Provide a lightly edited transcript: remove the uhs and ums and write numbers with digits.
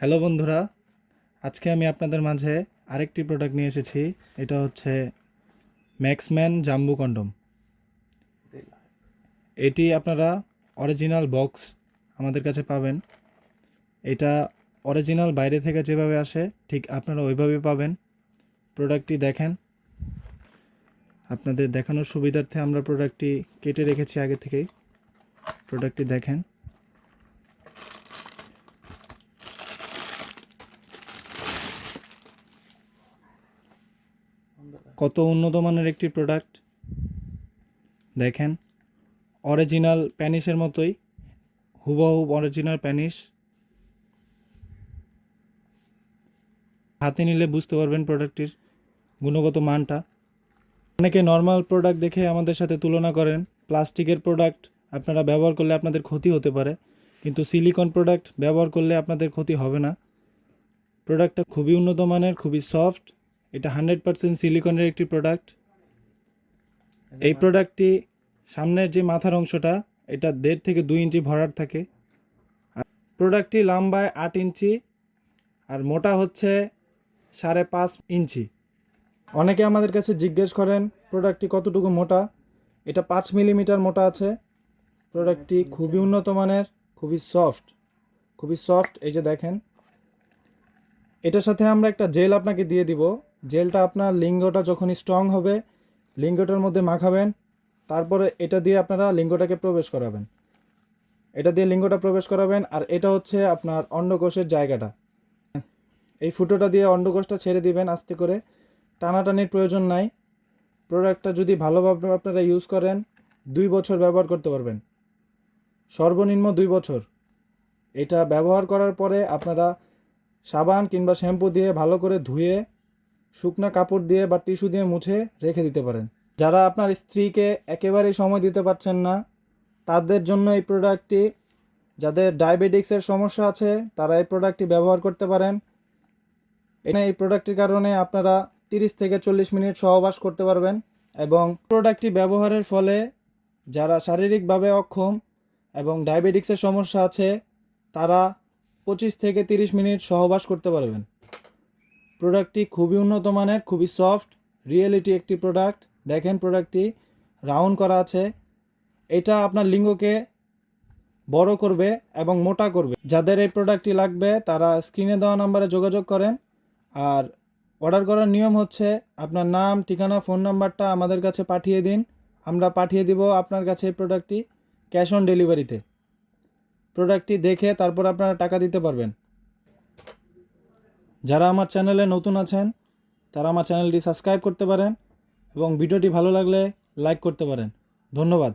Hello বন্ধুরা, আজকে আমি আপনাদের মাঝে আরেকটি প্রোডাক্ট নিয়ে এসেছি। এটা হচ্ছে ম্যাক্সম্যান জাম্বু কন্ডম। এটি আপনারা অরিজিনাল বক্স আমাদের কাছে পাবেন। এটা অরিজিনাল বাইরে থেকে যেভাবে আসে ঠিক আপনারা ওইভাবেই পাবেন। প্রোডাক্টটি দেখেন, আপনাদের দেখানোর সুবিধার্থে আমরা প্রোডাক্টটি কেটে রেখেছি আগে থেকেই। প্রোডাক্টটি দেখেন। কত উন্নত মানের একটি প্রোডাক্ট দেখেন। অরিজিনাল প্যানিসের মতোই, হুবহু অরিজিনাল প্যানিস। হাতে নিলে বুঝতে পারবেন প্রোডাক্টটির গুণগত মানটা। অনেকে নর্মাল প্রোডাক্ট দেখে আমাদের সাথে তুলনা করেন। প্লাস্টিকের প্রোডাক্ট আপনারা ব্যবহার করলে আপনাদের ক্ষতি হতে পারে, কিন্তু সিলিকন প্রোডাক্ট ব্যবহার করলে আপনাদের ক্ষতি হবে না। প্রোডাক্টটা খুবই উন্নত মানের, খুবই সফট। এটা 100% সিলিকনের একটি প্রোডাক্ট। এই প্রোডাক্টটি সামনের যে মাথার অংশটা, এটা 1.5 থেকে 2 ইঞ্চি ভরাট থাকে। আর প্রোডাক্টটি লম্বায় 8 ইঞ্চি আর মোটা হচ্ছে 5.5 ইঞ্চি। অনেকে আমাদের কাছে জিজ্ঞেস করেন প্রোডাক্টটি কতটুকু মোটা। এটা 5 মিলিমিটার মোটা আছে। প্রোডাক্টটি খুবই উন্নত মানের, খুবই সফট। এই যে দেখেন, এটার সাথে আমরা একটা জেল আপনাকে দিয়ে দিব। জেলটা আপনার লিঙ্গটা যখন স্ট্রং হবে, লিঙ্গটার মধ্যে মাখাবেন। তারপরে এটা দিয়ে আপনারা লিঙ্গটাকে প্রবেশ করাবেন। এটা দিয়ে লিঙ্গটা প্রবেশ করাবেন। আর এটা হচ্ছে আপনার অন্ডকোষের জায়গাটা। এই ফুটোটা দিয়ে অন্ডকোষটা ছেড়ে দিবেন আস্তে করে। টানাটানির প্রয়োজন নাই। প্রোডাক্টটা যদি ভালোভাবে আপনারা ইউজ করেন, 2 বছর ব্যবহার করতে পারবেন, সর্বনিম্ন 2 বছর। এটা ব্যবহার করার পরে আপনারা সাবান কিংবা শ্যাম্পু দিয়ে ভালো করে ধুয়ে শুকনো কাপড় দিয়ে বা টিস্যু দিয়ে মুছে রেখে দিতে পারেন। যারা আপনার স্ত্রীকে একেবারেই সময় দিতে পারছেন না, তাদের জন্য এই প্রোডাক্টটি, যাদের ডায়াবেটিক্সের সমস্যা আছে তারা এই প্রোডাক্টটি ব্যবহার করতে পারেন। এই প্রোডাক্টটির কারণে আপনারা 30 থেকে 40 মিনিট সহবাস করতে পারবেন। এবং প্রোডাক্টটি ব্যবহারের ফলে যারা শারীরিকভাবে অক্ষম এবং ডায়াবেটিক্সের সমস্যা আছে তারা 25 থেকে 30 মিনিট সহবাস করতে পারবেন। প্রোডাক্টটি খুবই উন্নত মানের, খুবই সফট, রিয়েলিটি একটি প্রোডাক্ট। দেখেন প্রোডাক্টটি রাউন্ড করা আছে। এটা আপনার লিঙ্গকে বড় করবে এবং মোটা করবে। যাদের এই প্রোডাক্টটি লাগবে তারা স্ক্রিনে দেওয়া নাম্বারে যোগাযোগ করেন। আর অর্ডার করার নিয়ম হচ্ছে আপনার নাম, ঠিকানা, ফোন নাম্বারটা আমাদের কাছে পাঠিয়ে দিন। আমরা পাঠিয়ে দিব আপনার কাছে এই প্রোডাক্টটি ক্যাশ অন ডেলিভারিতে। প্রোডাক্টটি দেখে তারপর আপনারা টাকা দিতে পারবেন। যারা আমার চ্যানেলে নতুন আছেন তারা আমার চ্যানেলটি সাবস্ক্রাইব করতে পারেন এবং ভিডিওটি ভালো লাগলে লাইক করতে পারেন। ধন্যবাদ।